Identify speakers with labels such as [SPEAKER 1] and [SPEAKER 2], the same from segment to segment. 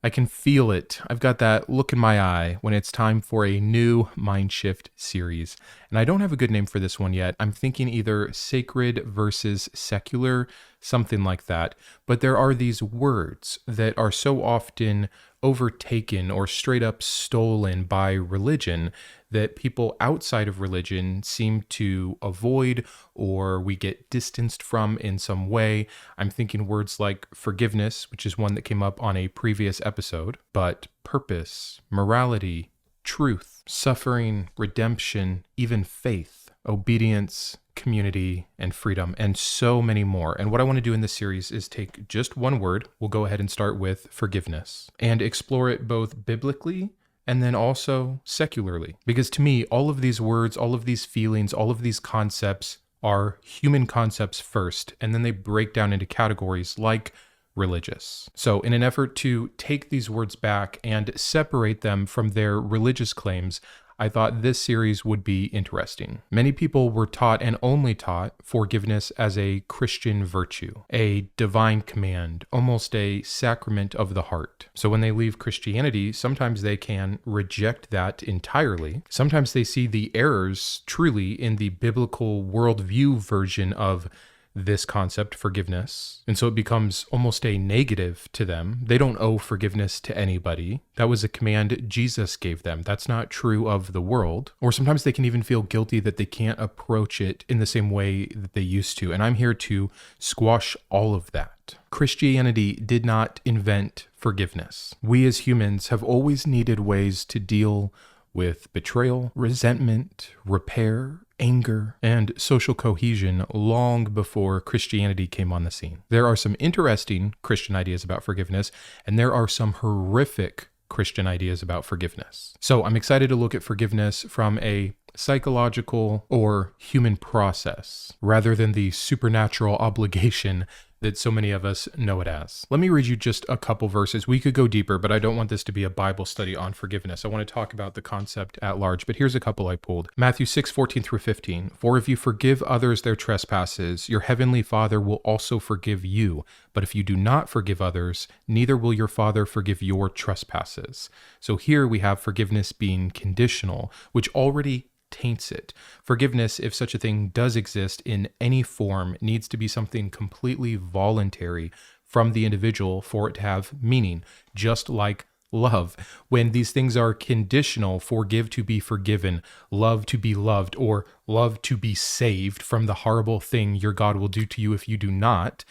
[SPEAKER 1] I can feel it. I've got that look in my eye when it's time for a new Mindshift series. And I don't have a good name for this one yet. I'm thinking either sacred versus secular, something like that. But there are these words that are so often overtaken or straight up stolen by religion that people outside of religion seem to avoid or we get distanced from in some way. I'm thinking words like forgiveness, which is one that came up on a previous episode, but purpose, morality, truth, suffering, redemption, even faith, obedience, community, and freedom, and so many more. And what I want to do in this series is take just one word. We'll go ahead and start with forgiveness and explore it both biblically and then also secularly. Because to me, all of these words, all of these feelings, all of these concepts are human concepts first, and then they break down into categories like religious. So in an effort to take these words back and separate them from their religious claims, I thought this series would be interesting. Many people were taught and only taught forgiveness as a Christian virtue, a divine command, almost a sacrament of the heart. So when they leave Christianity, sometimes they can reject that entirely. Sometimes they see the errors truly in the biblical worldview version of this concept, forgiveness. And so it becomes almost a negative to them. They don't owe forgiveness to anybody. That was a command Jesus gave them. That's not true of the world. Or sometimes they can even feel guilty that they can't approach it in the same way that they used to. And I'm here to squash all of that. Christianity did not invent forgiveness. We as humans have always needed ways to deal with betrayal, resentment, repair, anger, and social cohesion long before Christianity came on the scene. There are some interesting Christian ideas about forgiveness, and there are some horrific Christian ideas about forgiveness. So I'm excited to look at forgiveness from a psychological or human process, rather than the supernatural obligation that so many of us know it as. Let me read you just a couple verses. We could go deeper, but I don't want this to be a Bible study on forgiveness. I want to talk about the concept at large, but here's a couple I pulled. Matthew 6:14 through 15. For if you forgive others their trespasses, your heavenly Father will also forgive you. But if you do not forgive others, neither will your Father forgive your trespasses. So here we have forgiveness being conditional, which already taints it. Forgiveness, if such a thing does exist in any form, needs to be something completely voluntary from the individual for it to have meaning, just like love. When these things are conditional, forgive to be forgiven, love to be loved, or love to be saved from the horrible thing your God will do to you if you do not,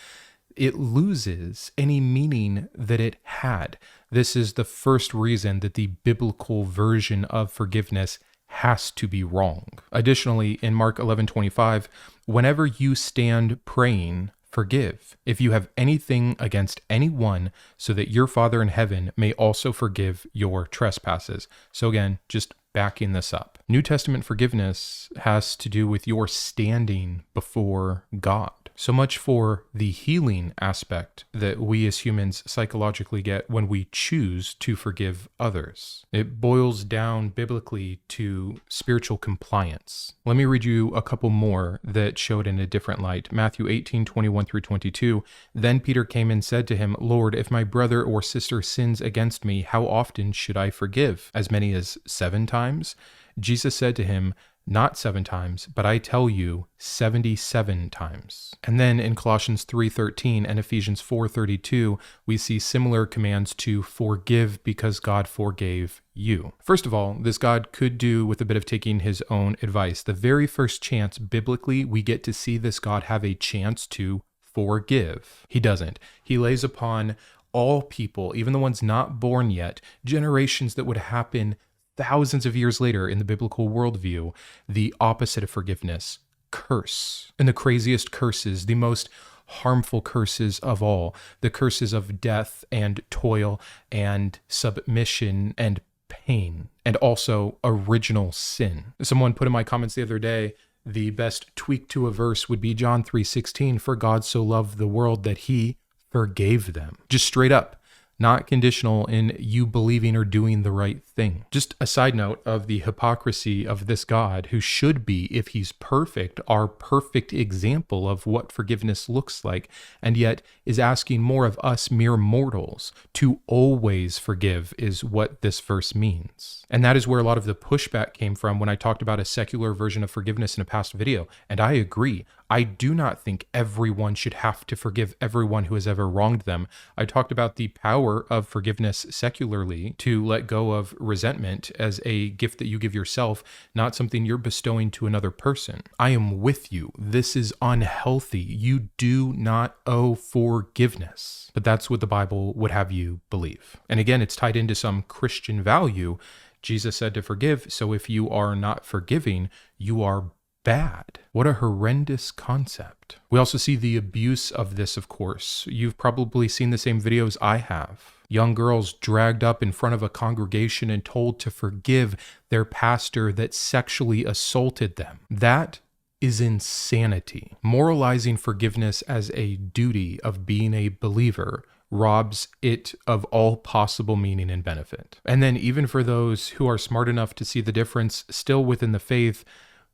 [SPEAKER 1] it loses any meaning that it had. This is the first reason that the biblical version of forgiveness has to be wrong. Additionally, in Mark 11:25, whenever you stand praying, forgive if you have anything against anyone, so that your Father in heaven may also forgive your trespasses. So again, just backing this up. New Testament forgiveness has to do with your standing before God. So much for the healing aspect that we as humans psychologically get when we choose to forgive others. It boils down biblically to spiritual compliance. Let me read you a couple more that show it in a different light. Matthew 18:21 through 22. Then Peter came and said to him, Lord, if my brother or sister sins against me, how often should I forgive? As many as 7 times? Jesus said to him, not 7 times, but I tell you, 77 times. And then in Colossians 3:13 and Ephesians 4:32, we see similar commands to forgive because God forgave you. First of all, this God could do with a bit of taking his own advice. The very first chance biblically we get to see this God have a chance to forgive. He doesn't. He lays upon all people, even the ones not born yet, generations that would happen thousands of years later in the biblical worldview, the opposite of forgiveness, curse. And the craziest curses, the most harmful curses of all, the curses of death and toil and submission and pain, and also original sin. Someone put in my comments the other day, the best tweak to a verse would be John 3:16, for God so loved the world that he forgave them. Just straight up. not conditional in you believing or doing the right thing. Just a side note of the hypocrisy of this God, who should be, if he's perfect, our perfect example of what forgiveness looks like, and yet is asking more of us mere mortals to always forgive, is what this verse means. And that is where a lot of the pushback came from when I talked about a secular version of forgiveness in a past video. And I agree. I do not think everyone should have to forgive everyone who has ever wronged them. I talked about the power of forgiveness secularly, to let go of resentment as a gift that you give yourself, not something you're bestowing to another person. I am with you. This is unhealthy. You do not owe forgiveness. But that's what the Bible would have you believe. And again, it's tied into some Christian value. Jesus said to forgive, so if you are not forgiving, you are bad. What a horrendous concept. We also see the abuse of this, of course. You've probably seen the same videos I have. Young girls dragged up in front of a congregation and told to forgive their pastor that sexually assaulted them. That is insanity. Moralizing forgiveness as a duty of being a believer robs it of all possible meaning and benefit. And then even for those who are smart enough to see the difference still within the faith,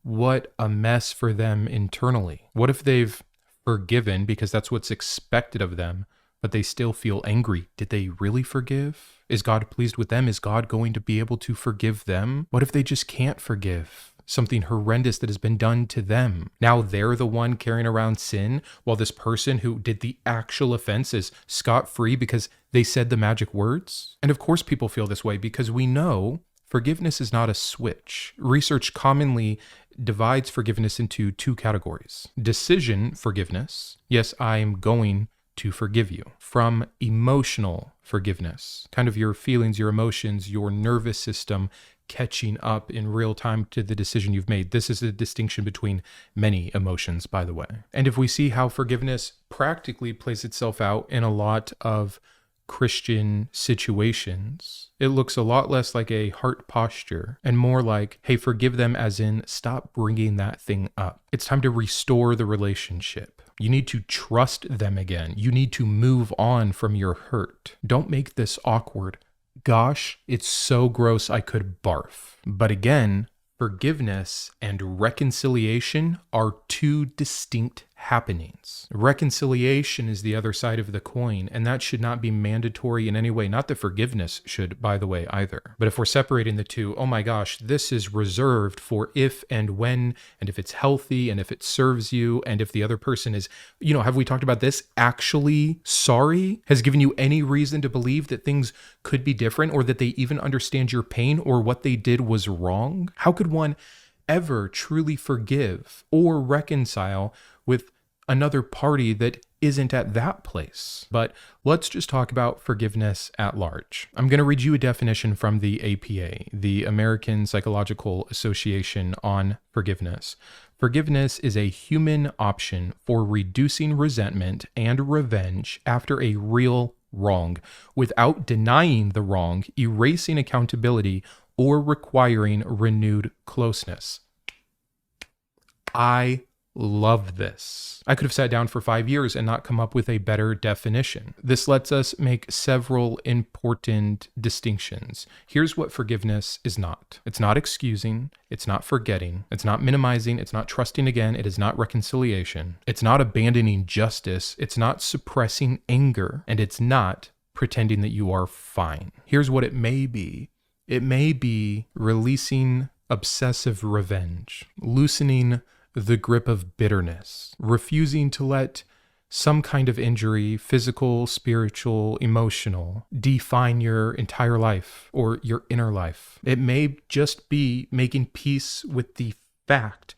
[SPEAKER 1] what a mess for them internally. What if they've forgiven because that's what's expected of them, but they still feel angry? Did they really forgive? Is God pleased with them? Is God going to be able to forgive them? What if they just can't forgive something horrendous that has been done to them? Now they're the one carrying around sin, while this person who did the actual offense is scot-free because they said the magic words? And of course people feel this way because we know forgiveness is not a switch. Research commonly divides forgiveness into two categories. Decision forgiveness. Yes, I'm going to forgive you. From emotional forgiveness. Kind of your feelings, your emotions, your nervous system catching up in real time to the decision you've made. This is a distinction between many emotions, by the way. And if we see how forgiveness practically plays itself out in a lot of Christian situations, it looks a lot less like a heart posture and more like, hey, forgive them as in stop bringing that thing up. It's time to restore the relationship. You need to trust them again. You need to move on from your hurt. Don't make this awkward. Gosh, it's so gross I could barf. But again, forgiveness and reconciliation are two distinct happenings. Reconciliation is the other side of the coin, and that should not be mandatory in any way. Not that forgiveness should, by the way, either. But if we're separating the two, oh my gosh, this is reserved for if and when, and if it's healthy, and if it serves you, and if the other person is, have we talked about this? Actually sorry? Has given you any reason to believe that things could be different, or that they even understand your pain, or what they did was wrong? How could one ever truly forgive or reconcile with another party that isn't at that place? But let's just talk about forgiveness at large. I'm going to read you a definition from the APA, the American Psychological Association on Forgiveness. Forgiveness is a human option for reducing resentment and revenge after a real wrong, without denying the wrong, erasing accountability, or requiring renewed closeness. I love this. I could have sat down for 5 years and not come up with a better definition. This lets us make several important distinctions. Here's what forgiveness is not. It's not excusing. It's not forgetting. It's not minimizing. It's not trusting again. It is not reconciliation. It's not abandoning justice. It's not suppressing anger. And it's not pretending that you are fine. Here's what it may be. It may be releasing obsessive revenge, loosening the grip of bitterness, refusing to let some kind of injury, physical, spiritual, emotional, define your entire life or your inner life. It may just be making peace with the fact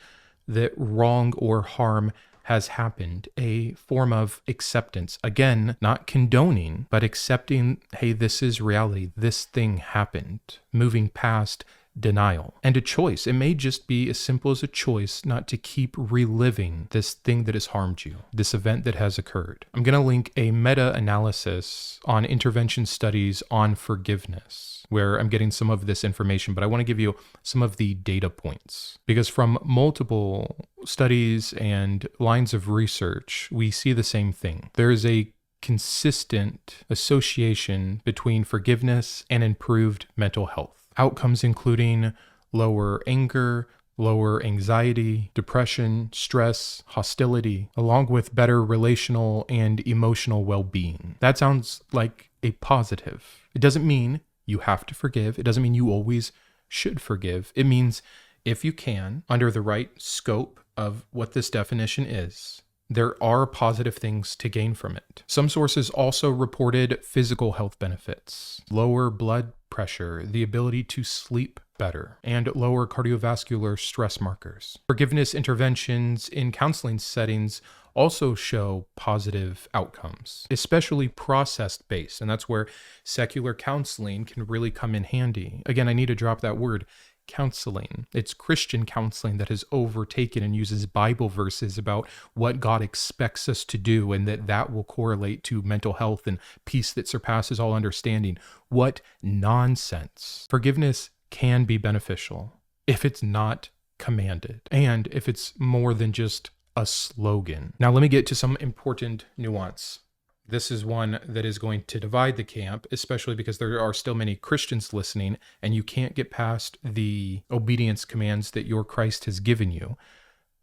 [SPEAKER 1] that wrong or harm has happened, a form of acceptance. Again, not condoning, but accepting, hey, this is reality. This thing happened. Moving past denial. And a choice. It may just be as simple as a choice not to keep reliving this thing that has harmed you, this event that has occurred. I'm going to link a meta-analysis on intervention studies on forgiveness, where I'm getting some of this information, but I want to give you some of the data points. Because from multiple studies and lines of research, we see the same thing. There is a consistent association between forgiveness and improved mental health. Outcomes including lower anger, lower anxiety, depression, stress, hostility, along with better relational and emotional well-being. That sounds like a positive. It doesn't mean you have to forgive. It doesn't mean you always should forgive. It means if you can, under the right scope of what this definition is, there are positive things to gain from it. Some sources also reported physical health benefits, lower blood pressure, the ability to sleep better, and lower cardiovascular stress markers. Forgiveness interventions in counseling settings also show positive outcomes, especially process-based, and that's where secular counseling can really come in handy. Again, I need to drop that word, counseling. It's Christian counseling that has overtaken and uses Bible verses about what God expects us to do, and that will correlate to mental health and peace that surpasses all understanding. What nonsense. Forgiveness can be beneficial if it's not commanded and if it's more than just a slogan. Now let me get to some important nuance. This is one that is going to divide the camp, especially because there are still many Christians listening and you can't get past the obedience commands that your Christ has given you.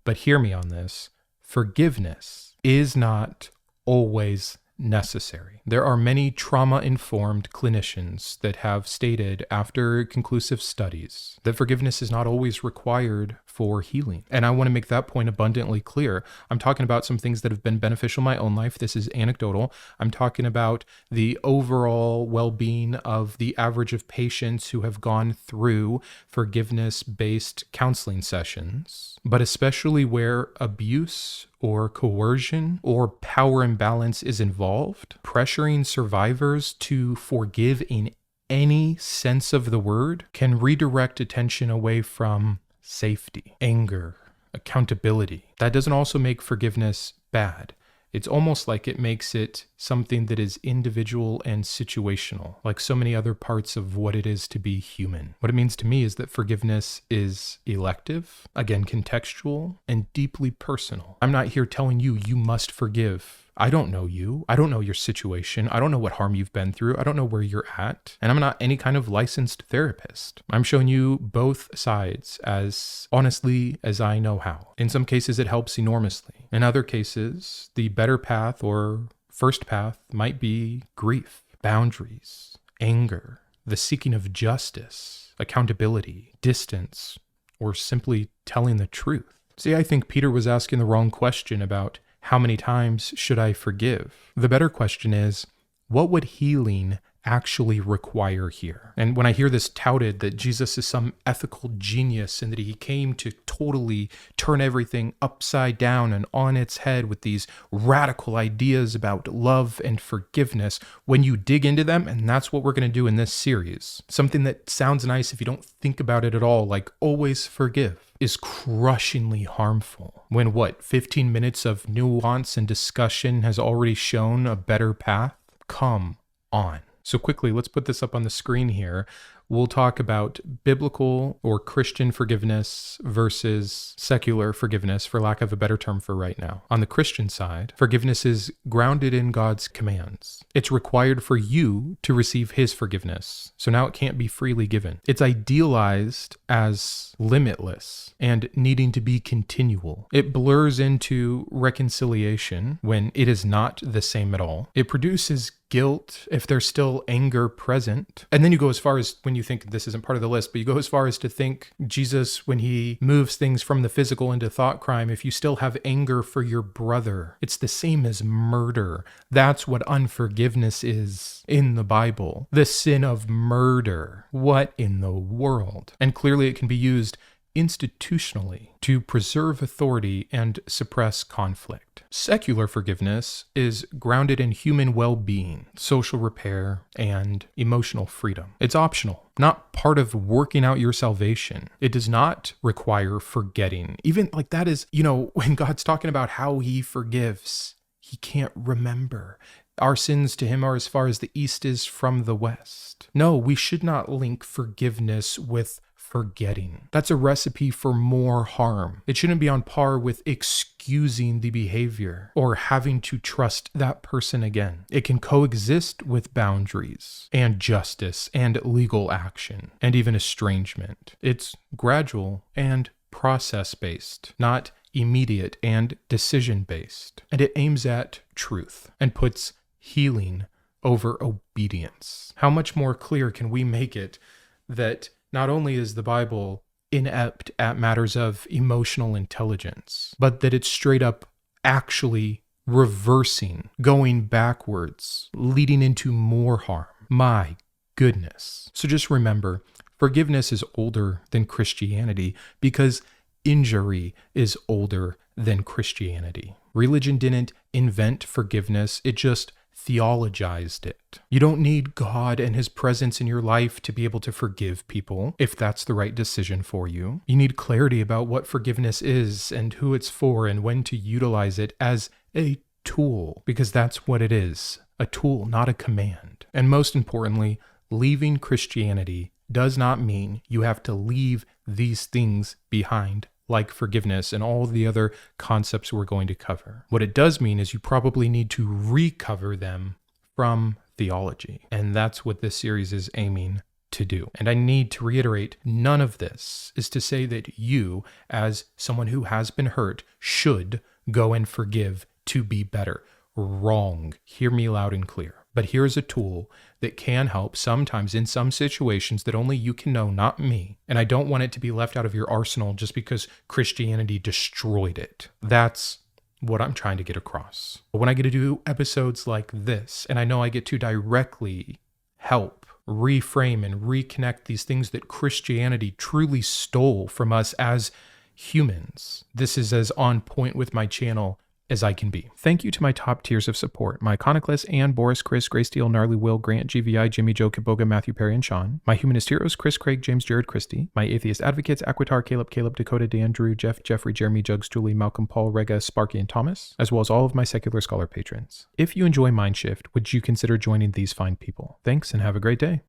[SPEAKER 1] But hear me on this. Forgiveness is not always necessary. There are many trauma-informed clinicians that have stated after conclusive studies that forgiveness is not always required for healing. And I want to make that point abundantly clear. I'm talking about some things that have been beneficial in my own life. This is anecdotal. I'm talking about the overall well-being of the average of patients who have gone through forgiveness-based counseling sessions, but especially where abuse or coercion or power imbalance is involved, pressuring survivors to forgive in any sense of the word can redirect attention away from safety, anger, accountability. That doesn't also make forgiveness bad. It's almost like it makes it something that is individual and situational, like so many other parts of what it is to be human. What it means to me is that forgiveness is elective, again, contextual, and deeply personal. I'm not here telling you, you must forgive. I don't know you. I don't know your situation. I don't know what harm you've been through. I don't know where you're at. And I'm not any kind of licensed therapist. I'm showing you both sides as honestly as I know how. In some cases, it helps enormously. In other cases, the better path or first path might be grief, boundaries, anger, the seeking of justice, accountability, distance, or simply telling the truth. See, I think Peter was asking the wrong question about how many times should I forgive? The better question is, what would healing actually require here? And when I hear this touted that Jesus is some ethical genius and that he came to totally turn everything upside down and on its head with these radical ideas about love and forgiveness, when you dig into them, and that's what we're going to do in this series, something that sounds nice if you don't think about it at all, like always forgive, is crushingly harmful. When 15 minutes of nuance and discussion has already shown a better path? Come on. So quickly, let's put this up on the screen here. We'll talk about biblical or Christian forgiveness versus secular forgiveness, for lack of a better term for right now. On the Christian side, forgiveness is grounded in God's commands. It's required for you to receive his forgiveness. So now it can't be freely given. It's idealized as limitless and needing to be continual. It blurs into reconciliation when it is not the same at all. It produces guilt if there's still anger present. And then you go as far as, when you think this isn't part of the list, but you go as far as to think Jesus, when he moves things from the physical into thought crime, if you still have anger for your brother, it's the same as murder. That's what unforgiveness is in the Bible. The sin of murder. What in the world? And clearly it can be used institutionally to preserve authority and suppress conflict. Secular forgiveness is grounded in human well-being, social repair, and emotional freedom. It's optional, not part of working out your salvation. It does not require forgetting. Even like that is, when God's talking about how he forgives, he can't remember. Our sins to him are as far as the east is from the west. No, we should not link forgiveness with forgetting. That's a recipe for more harm. It shouldn't be on par with excusing the behavior or having to trust that person again. It can coexist with boundaries and justice and legal action and even estrangement. It's gradual and process-based, not immediate and decision-based. And it aims at truth and puts healing over obedience. How much more clear can we make it that not only is the Bible inept at matters of emotional intelligence, but that it's straight up actually reversing, going backwards, leading into more harm? My goodness. So just remember, forgiveness is older than Christianity because injury is older than Christianity. Religion didn't invent forgiveness, it just theologized it. You don't need God and his presence in your life to be able to forgive people, if that's the right decision for you. You need clarity about what forgiveness is and who it's for and when to utilize it as a tool, because that's what it is, a tool, not a command. And most importantly, leaving Christianity does not mean you have to leave these things behind, like forgiveness and all the other concepts we're going to cover. What it does mean is you probably need to recover them from theology. And that's what this series is aiming to do. And I need to reiterate, none of this is to say that you, as someone who has been hurt, should go and forgive to be better. Wrong. Hear me loud and clear. But here's a tool that can help sometimes in some situations that only you can know, not me. And I don't want it to be left out of your arsenal just because Christianity destroyed it. That's what I'm trying to get across. But when I get to do episodes like this, and I know I get to directly help reframe and reconnect these things that Christianity truly stole from us as humans, this is as on point with my channel as I can be. Thank you to my top tiers of support: my Iconoclast, Ann, Boris, Chris, Greysteel, Gnarlywill, Grant, GVI, Jimmy, Joe, Kitboga, Matthew, Perry, and Shawn. My Humanist heroes: Chris, Craig, James, Jarrod, Kristi. My Atheist advocates: Aquitar, Caleb, Dakota, Dan, Drew, Jeff, Jeffrey, Jeremy, Jugs, Julie, Malcolm, Paul, Rega, Sparky, and Thomas, as well as all of my secular scholar patrons. If you enjoy Mindshift, would you consider joining these fine people? Thanks and have a great day.